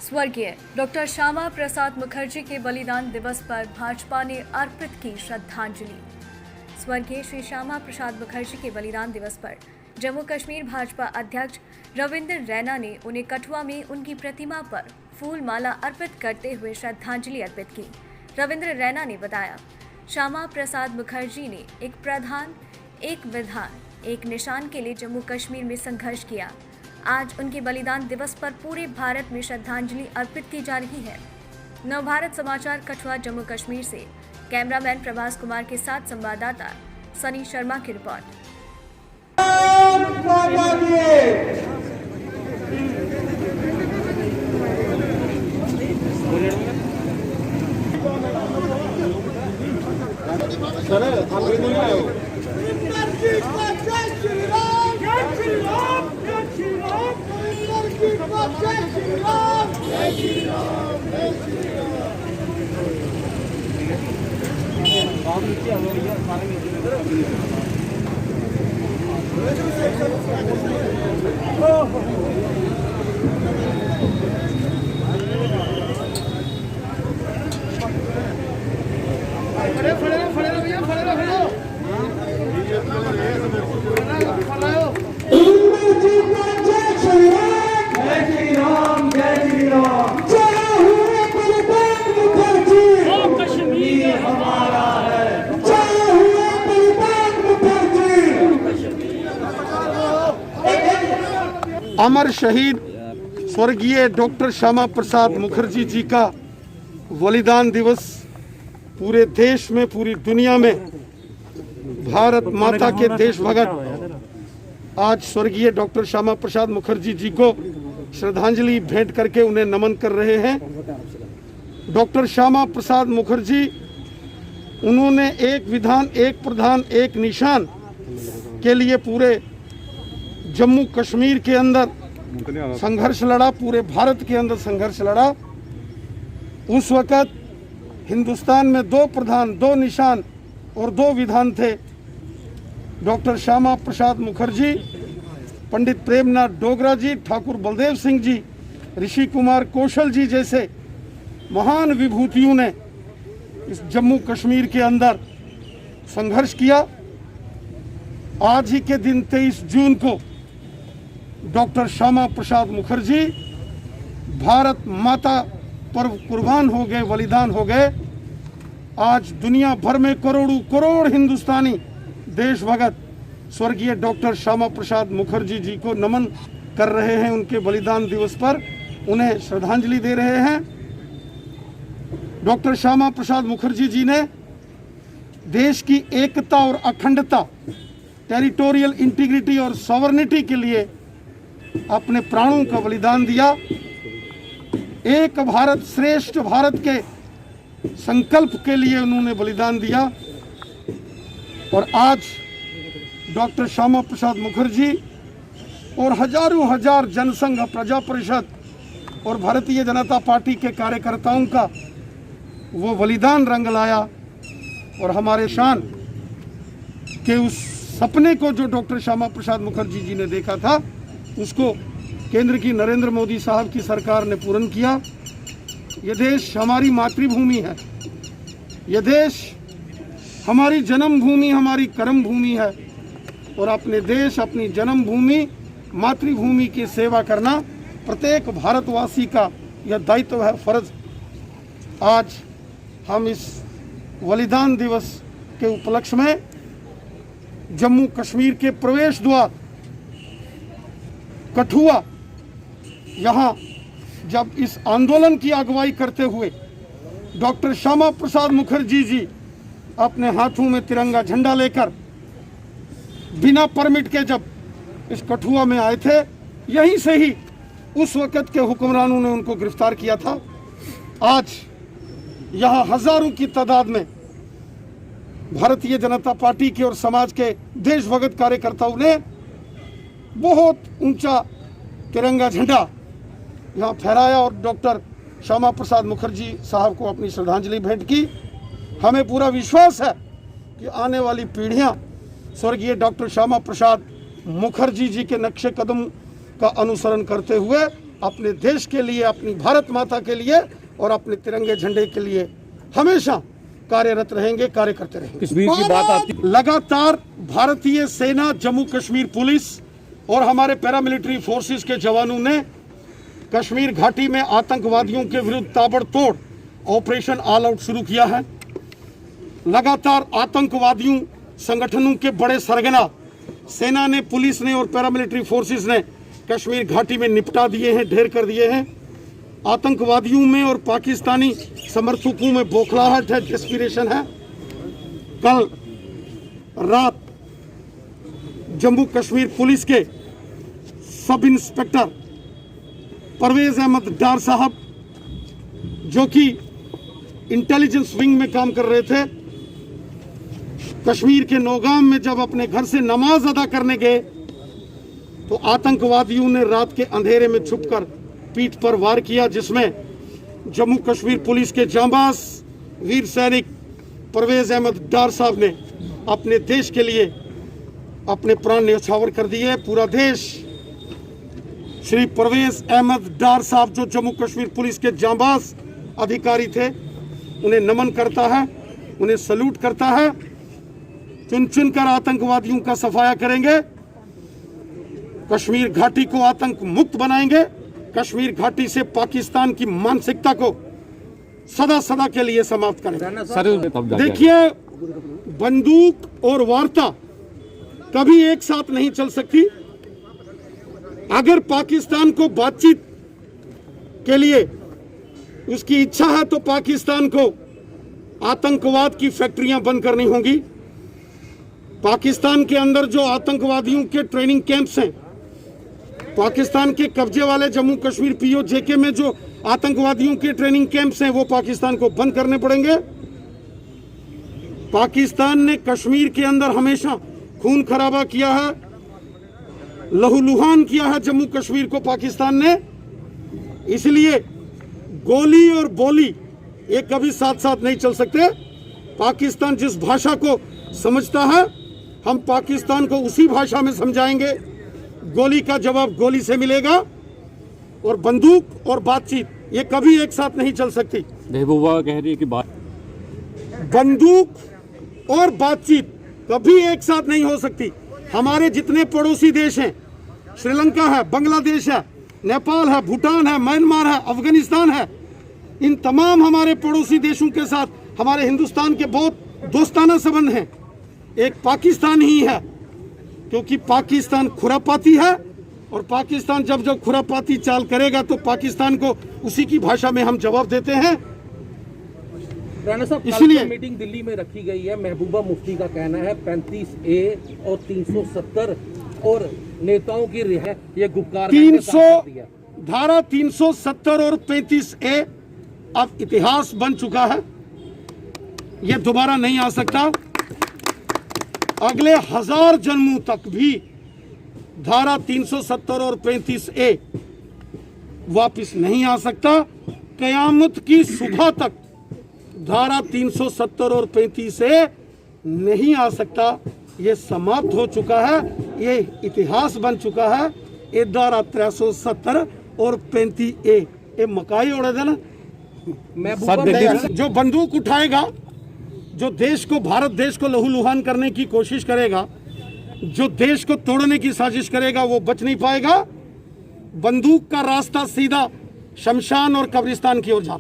स्वर्गीय डॉक्टर श्यामा प्रसाद मुखर्जी के बलिदान दिवस पर भाजपा ने अर्पित की श्रद्धांजलि। स्वर्गीय श्री श्यामा प्रसाद मुखर्जी के बलिदान दिवस पर जम्मू कश्मीर भाजपा अध्यक्ष रविंद्र रैना ने उन्हें कठुआ में उनकी प्रतिमा पर फूल माला अर्पित करते हुए श्रद्धांजलि अर्पित की। रविंद्र रैना ने बताया, श्यामा प्रसाद मुखर्जी ने एक प्रधान, एक विधान, एक निशान के लिए जम्मू कश्मीर में संघर्ष किया। आज उनके बलिदान दिवस पर पूरे भारत में श्रद्धांजलि अर्पित की जा रही है। नवभारत समाचार कठुआ जम्मू कश्मीर से कैमरामैन प्रभास कुमार के साथ संवाददाता सनी शर्मा की रिपोर्ट। अमर शहीद स्वर्गीय डॉक्टर श्यामा प्रसाद मुखर्जी जी का बलिदान दिवस पूरे देश में, पूरी दुनिया में भारत माता के देशभक्त आज स्वर्गीय डॉक्टर श्यामा प्रसाद मुखर्जी जी को श्रद्धांजलि भेंट करके उन्हें नमन कर रहे हैं। डॉक्टर श्यामा प्रसाद मुखर्जी, उन्होंने एक विधान, एक प्रधान, एक निशान के लिए पूरे जम्मू कश्मीर के अंदर संघर्ष लड़ा, पूरे भारत के अंदर संघर्ष लड़ा। उस वक़्त हिंदुस्तान में दो प्रधान, दो निशान और दो विधान थे। डॉक्टर श्यामा प्रसाद मुखर्जी, पंडित प्रेमनाथ डोगरा जी, ठाकुर बलदेव सिंह जी, ऋषि कुमार कौशल जी जैसे महान विभूतियों ने इस जम्मू कश्मीर के अंदर संघर्ष किया। आज ही के दिन 23 जून को डॉक्टर श्यामा प्रसाद मुखर्जी भारत माता पर कुर्बान हो गए, बलिदान हो गए। आज दुनिया भर में करोड़ों करोड़ हिंदुस्तानी देशभक्त स्वर्गीय डॉक्टर श्यामा प्रसाद मुखर्जी जी को नमन कर रहे हैं। उनके बलिदान दिवस पर उन्हें श्रद्धांजलि दे रहे हैं। डॉक्टर श्यामा प्रसाद मुखर्जी जी ने देश की एकता और अखंडता, टेरिटोरियल इंटीग्रिटी और सॉवरेनिटी के लिए अपने प्राणों का बलिदान दिया। एक भारत श्रेष्ठ भारत के संकल्प के लिए उन्होंने बलिदान दिया। और आज डॉक्टर श्यामा प्रसाद मुखर्जी और हजारों हजार जनसंघ, प्रजा परिषद और भारतीय जनता पार्टी के कार्यकर्ताओं का वो बलिदान रंग लाया और हमारे शान के उस सपने को जो डॉक्टर श्यामा प्रसाद मुखर्जी जी ने देखा था, उसको केंद्र की नरेंद्र मोदी साहब की सरकार ने पूर्ण किया। ये देश हमारी मातृभूमि है, ये देश हमारी जन्मभूमि, हमारी कर्मभूमि है और अपने देश, अपनी जन्मभूमि, मातृभूमि की सेवा करना प्रत्येक भारतवासी का यह दायित्व है, फर्ज। आज हम इस बलिदान दिवस के उपलक्ष्य में जम्मू कश्मीर के प्रवेश द्वार कठुआ, यहाँ जब इस आंदोलन की अगुवाई करते हुए डॉक्टर श्यामा प्रसाद मुखर्जी जी अपने हाथों में तिरंगा झंडा लेकर बिना परमिट के जब इस कठुआ में आए थे, यहीं से ही उस वक़्त के हुक्मरानों ने उनको गिरफ्तार किया था। आज यहाँ हजारों की तादाद में भारतीय जनता पार्टी के और समाज के देशभक्त कार्यकर्ताओं ने बहुत ऊंचा तिरंगा झंडा यहाँ फहराया और डॉक्टर श्यामा प्रसाद मुखर्जी साहब को अपनी श्रद्धांजलि भेंट की। हमें पूरा विश्वास है कि आने वाली पीढ़ियाँ स्वर्गीय डॉक्टर श्यामा प्रसाद मुखर्जी जी के नक्शे कदम का अनुसरण करते हुए अपने देश के लिए, अपनी भारत माता के लिए और अपने तिरंगे झंडे के लिए हमेशा कार्यरत रहेंगे, कार्य करते रहेंगे। कश्मीर की बात आती, लगातार भारतीय सेना, जम्मू कश्मीर पुलिस और हमारे पैरामिलिट्री फोर्सेस के जवानों ने कश्मीर घाटी में आतंकवादियों के विरुद्ध ताबड़तोड़ ऑपरेशन ऑल आउट शुरू किया है। लगातार आतंकवादियों संगठनों के बड़े सरगना सेना ने, पुलिस ने और पैरामिलिट्री फोर्सेस ने कश्मीर घाटी में निपटा दिए हैं, ढेर कर दिए हैं। आतंकवादियों में और पाकिस्तानी समर्थकों में बौखलाहट है, डेस्परेशन है। कल रात जम्मू कश्मीर पुलिस के सब इंस्पेक्टर परवेज अहमद डार साहब, जो कि इंटेलिजेंस विंग में काम कर रहे थे, कश्मीर के नौगाम में जब अपने घर से नमाज अदा करने गए तो आतंकवादियों ने रात के अंधेरे में छुपकर पीठ पर वार किया, जिसमें जम्मू कश्मीर पुलिस के जांबाज वीर सैनिक परवेज अहमद डार साहब ने अपने देश के लिए अपने प्राण न्यौछावर कर दिए। पूरा देश श्री परवेज अहमद डार साहब, जो जम्मू कश्मीर पुलिस के जांबाज अधिकारी थे, उन्हें नमन करता है, उन्हें सल्यूट करता है। चुन चुन कर आतंकवादियों का सफाया करेंगे, कश्मीर घाटी को आतंक मुक्त बनाएंगे, कश्मीर घाटी से पाकिस्तान की मानसिकता को सदा सदा के लिए समाप्त करेंगे। देखिए, बंदूक और वार्ता कभी एक साथ नहीं चल सकती। अगर पाकिस्तान को बातचीत के लिए उसकी इच्छा है तो पाकिस्तान को आतंकवाद की फैक्ट्रियां बंद करनी होंगी। पाकिस्तान के अंदर जो आतंकवादियों के ट्रेनिंग कैंप्स हैं, पाकिस्तान के कब्जे वाले जम्मू कश्मीर POJK में जो आतंकवादियों के ट्रेनिंग कैंप्स हैं, वो पाकिस्तान को बंद करने पड़ेंगे। पाकिस्तान ने कश्मीर के अंदर हमेशा खून खराबा किया है, लहूलुहान किया है जम्मू कश्मीर को पाकिस्तान ने। इसलिए गोली और बोली ये कभी साथ साथ नहीं चल सकते। पाकिस्तान जिस भाषा को समझता है, हम पाकिस्तान को उसी भाषा में समझाएंगे। गोली का जवाब गोली से मिलेगा और बंदूक और बातचीत ये कभी एक साथ नहीं चल सकती। महबूबा कह रही है कि बंदूक और बातचीत कभी एक साथ नहीं हो सकती। हमारे जितने पड़ोसी देश हैं, श्रीलंका है, बांग्लादेश है, नेपाल है, भूटान है, म्यांमार है, अफगानिस्तान है, इन तमाम हमारे पड़ोसी देशों के साथ हमारे हिंदुस्तान के बहुत दोस्ताना संबंध हैं। एक पाकिस्तान ही है, क्योंकि पाकिस्तान खुरापाती है और पाकिस्तान जब जब खुरापाती चाल करेगा तो पाकिस्तान को उसी की भाषा में हम जवाब देते हैं। राणा साहब, इसलिए मीटिंग दिल्ली में रखी गई है। महबूबा मुफ्ती का कहना है 35A और 370 और नेताओं की रिहा, ये गुपकार 300 धारा 370 और 35A अब इतिहास बन चुका है, ये दोबारा नहीं आ सकता। अगले 1000 जन्मों तक भी धारा 370 और 35A वापस नहीं आ सकता। कयामत की सुबह तक धारा 370 और 35A नहीं आ सकता। ये समाप्त हो चुका है, ये इतिहास बन चुका है। ये धारा 370 और 35A ये मकाई उड़ा देना। जो बंदूक उठाएगा, जो देश को, भारत देश को लहूलुहान करने की कोशिश करेगा, जो देश को तोड़ने की साजिश करेगा, वो बच नहीं पाएगा। बंदूक का रास्ता सीधा शमशान और कब्रिस्तान की ओर जाता है।